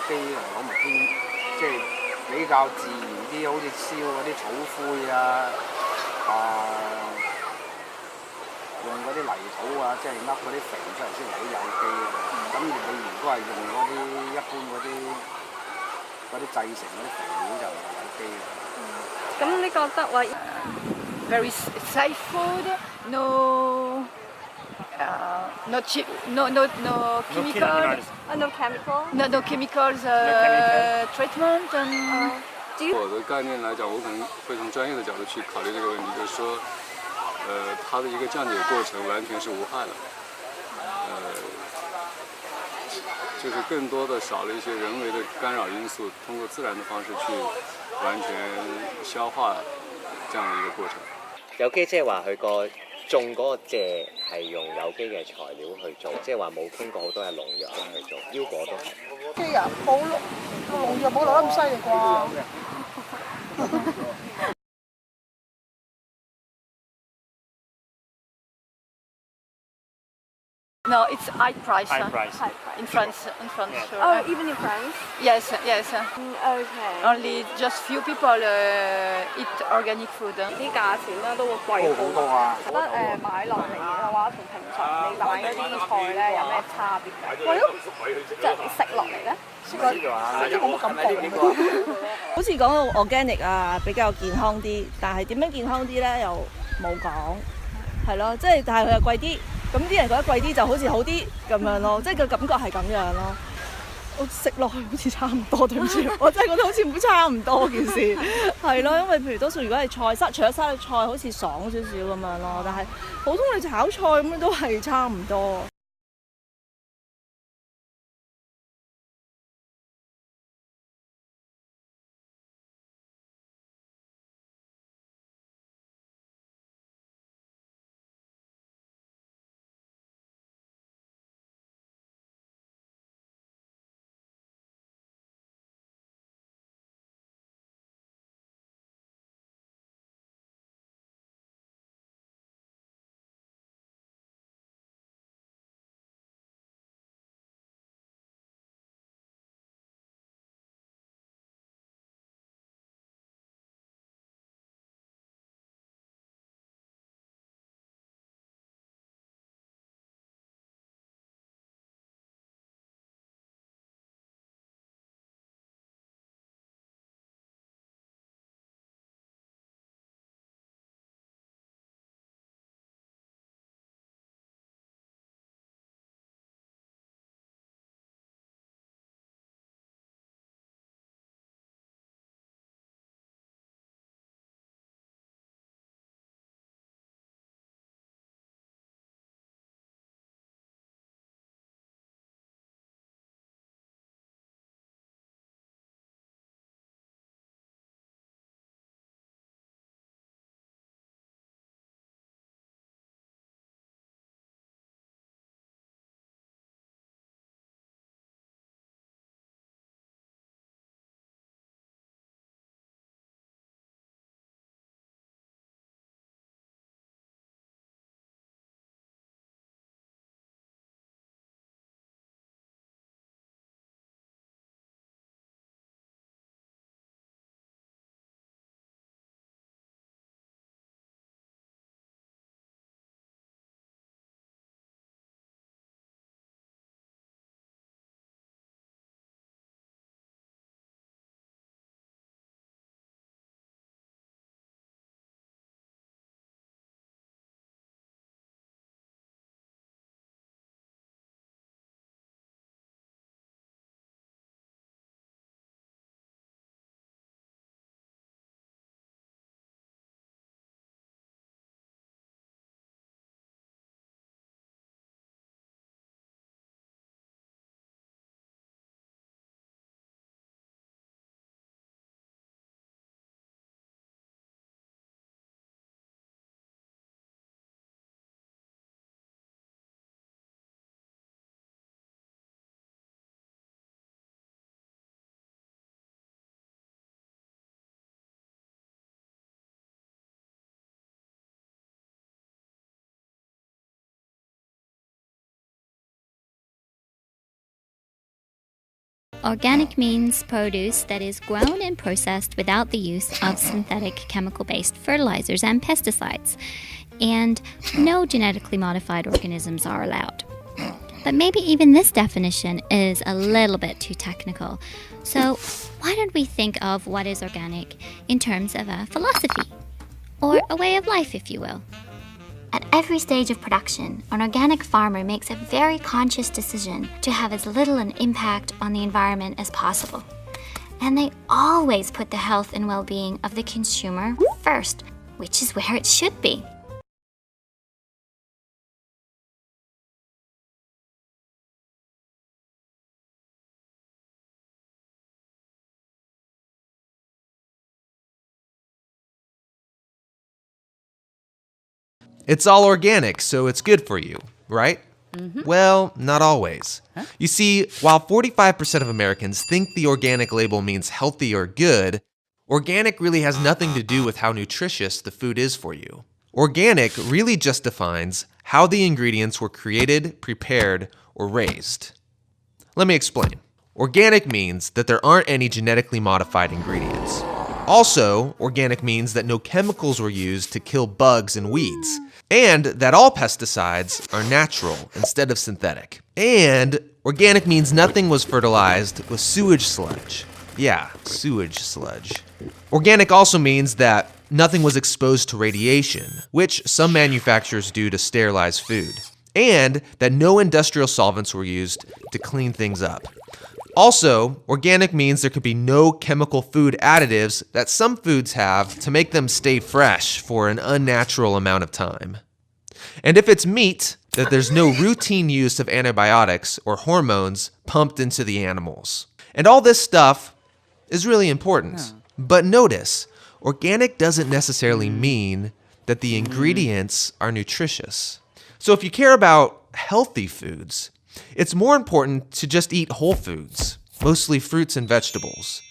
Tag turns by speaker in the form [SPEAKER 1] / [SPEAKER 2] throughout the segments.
[SPEAKER 1] 機嚟講，咪偏即係比較自然啲，好似燒嗰啲草灰啊，用嗰啲泥土啊，即係噏嗰啲肥出嚟先為啲有機啊。咁你如果係用嗰啲一般嗰啲製成嗰啲肥料就唔係有機嘅。
[SPEAKER 2] 咁你覺得話 very safe food, no chemical,
[SPEAKER 3] no chemical.
[SPEAKER 2] no chemicals treatment and
[SPEAKER 4] 我的概念来讲，我可能会从专业的角度去考虑这个问题，就是说，它的一个降解过程完全是无害的，就是更多的少了一些人为的干扰因素，通过自然的方式去完全消化这样的一个过程。
[SPEAKER 5] 有機即係話佢個種嗰個蔗係用有機嘅材料去做，即係話冇經過好多嘅農藥去做，腰果都係。
[SPEAKER 6] 機啊，冇農藥冇落得咁犀利啩？No,
[SPEAKER 2] it's high price.
[SPEAKER 3] High price.
[SPEAKER 2] In France, sure.
[SPEAKER 3] Oh, even in France?
[SPEAKER 2] Yes.
[SPEAKER 3] Okay.
[SPEAKER 2] Only just few people eat organic food.
[SPEAKER 3] 啲價錢咧都會貴
[SPEAKER 1] 好多啊！
[SPEAKER 3] 覺得買落嚟嘅話，同平常你買嗰啲菜咧有咩差別㗎？係咯，即係你食落嚟咧，
[SPEAKER 6] 冇乜感覺。
[SPEAKER 7] 好似講到 organic 啊，比較健康啲，但係點樣健康啲咧又冇講，係咯，即係但係佢又貴啲，咁啲人覺得貴啲就好似好啲咁樣咯，即係個感覺係咁樣咯。我食落去好似差唔多，對唔住，我真係覺得好似差唔多件事，係咯，因為譬如多數如果係菜除咗沙律菜好似爽少少咁樣咯，但係普通你炒菜咁樣都係差唔多。
[SPEAKER 8] Organic means produce that is grown and processed without the use of synthetic chemical-based fertilizers and pesticides, and no genetically modified organisms are allowed. But maybe even this definition is a little bit too technical. So why don't we think of what is organic in terms of a philosophy, or a way of life, if you will? At every stage of production, an organic farmer makes a very conscious decision to have as little an impact on the environment as possible. And they always put the health and well-being of the consumer first, which is where it should be.
[SPEAKER 9] It's all organic, so it's good for you, right? Well, not always. You see, while 45% of Americans think the organic label means healthy or good, organic really has nothing to do with how nutritious the food is for you. Organic really just defines how the ingredients were created, prepared, or raised. Let me explain. Organic means that there aren't any genetically modified ingredients. Also, organic means that no chemicals were used to kill bugs and weeds, and that all pesticides are natural instead of synthetic. And organic means nothing was fertilized with sewage sludge. Yeah, sewage sludge. Organic also means that nothing was exposed to radiation, which some manufacturers do to sterilize food, and that no industrial solvents were used to clean things up. Also, organic means there could be no chemical food additives that some foods have to make them stay fresh for an unnatural amount of time. And if it's meat, that there's no routine use of antibiotics or hormones pumped into the animals. And all this stuff is really important. But notice, organic doesn't necessarily mean that the ingredients are nutritious. So if you care about healthy foods, it's more important to just eat whole foods, mostly fruits and vegetables.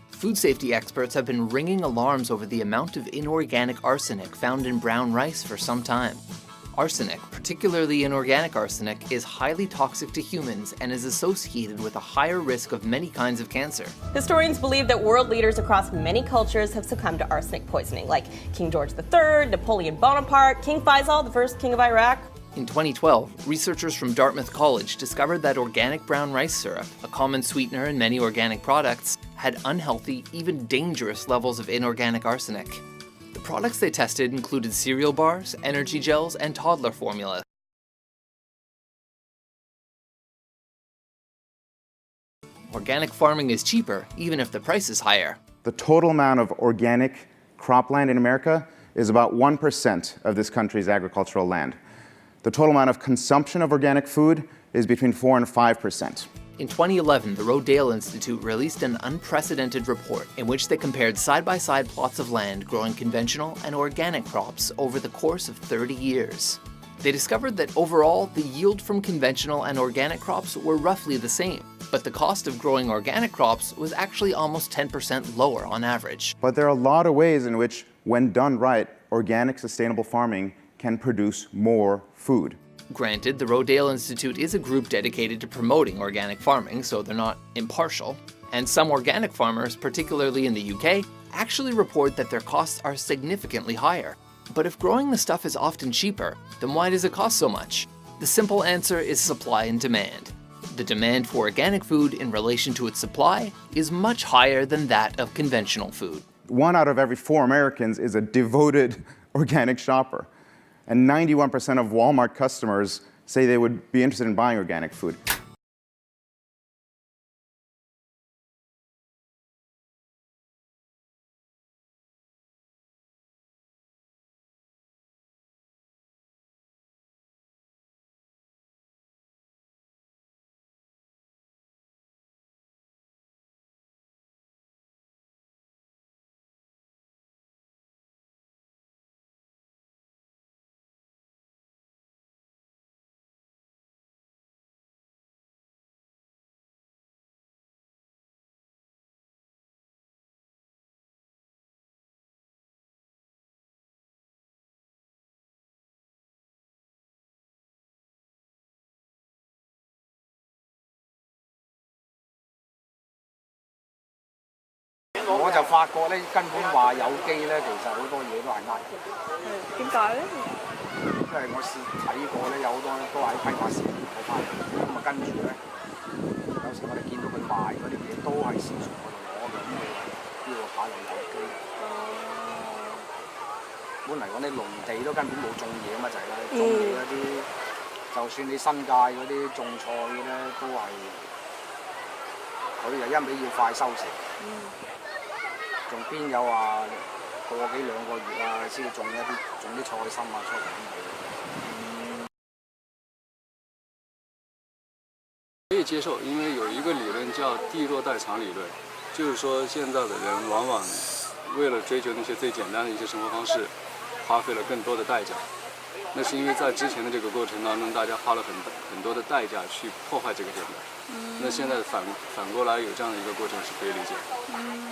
[SPEAKER 10] Food safety experts have been ringing alarms over the amount of inorganic arsenic found in brown rice for some time. Arsenic, particularly inorganic arsenic, is highly toxic to humans and is associated with a higher risk of many kinds of cancer.
[SPEAKER 11] Historians believe that world leaders across many cultures have succumbed to arsenic poisoning, like King George III, Napoleon Bonaparte, King Faisal, the first king of Iraq.
[SPEAKER 10] In 2012, researchers from Dartmouth College discovered that organic brown rice syrup, a common sweetener in many organic products, had unhealthy, even dangerous levels of inorganic arsenic. The products they tested included cereal bars, energy gels, and toddler formula. Organic farming is cheaper, even if the price is higher.
[SPEAKER 12] The total amount of organic cropland in America is about 1% of this country's agricultural land. The total amount of consumption of organic food is between 4 and 5%.
[SPEAKER 10] In 2011, the Rodale Institute released an unprecedented report in which they compared side-by-side plots of land growing conventional and organic crops over the course of 30 years. They discovered that overall, the yield from conventional and organic crops were roughly the same, but the cost of growing organic crops was actually almost 10% lower on average.
[SPEAKER 12] But there are a lot of ways in which, when done right, organic sustainable farming can produce more food.
[SPEAKER 10] Granted, the Rodale Institute is a group dedicated to promoting organic farming, so they're not impartial. And some organic farmers, particularly in the UK, actually report that their costs are significantly higher. But if growing the stuff is often cheaper, then why does it cost so much? The simple answer is supply and demand. The demand for organic food in relation to its supply is much higher than that of conventional food.
[SPEAKER 12] 1 out of every 4 Americans is a devoted organic shopper. And 91% of Walmart customers say they would be interested in buying organic food.
[SPEAKER 1] 就發覺咧，根本話有機咧，其實好多嘢都係呃人。
[SPEAKER 3] 點解咧？
[SPEAKER 1] 因為我試睇過咧，有好多都係喺批發市場買翻嚟，咁啊跟住咧，有時我哋見到佢賣嗰啲嘢都係市場嗰度攞嘅，咁呢個牌又有機。本嚟講啲農地都根本冇種嘢嘛，就係咧種嘢嗰啲，就算你新界嗰啲種菜咧，都係佢就一味要快收成，仲邊有話過幾兩個月啊先種啲菜心啊出嚟咁
[SPEAKER 4] 可以接受，因为有一个理论叫地弱代偿理论，就是说现在的人往往为了追求那些最简单的一些生活方式，花费了更多的代价。那是因为在之前的这个过程当中，大家花了很多的代价去破坏这个现代。那现在反过来有这样的一个过程是可以理解的。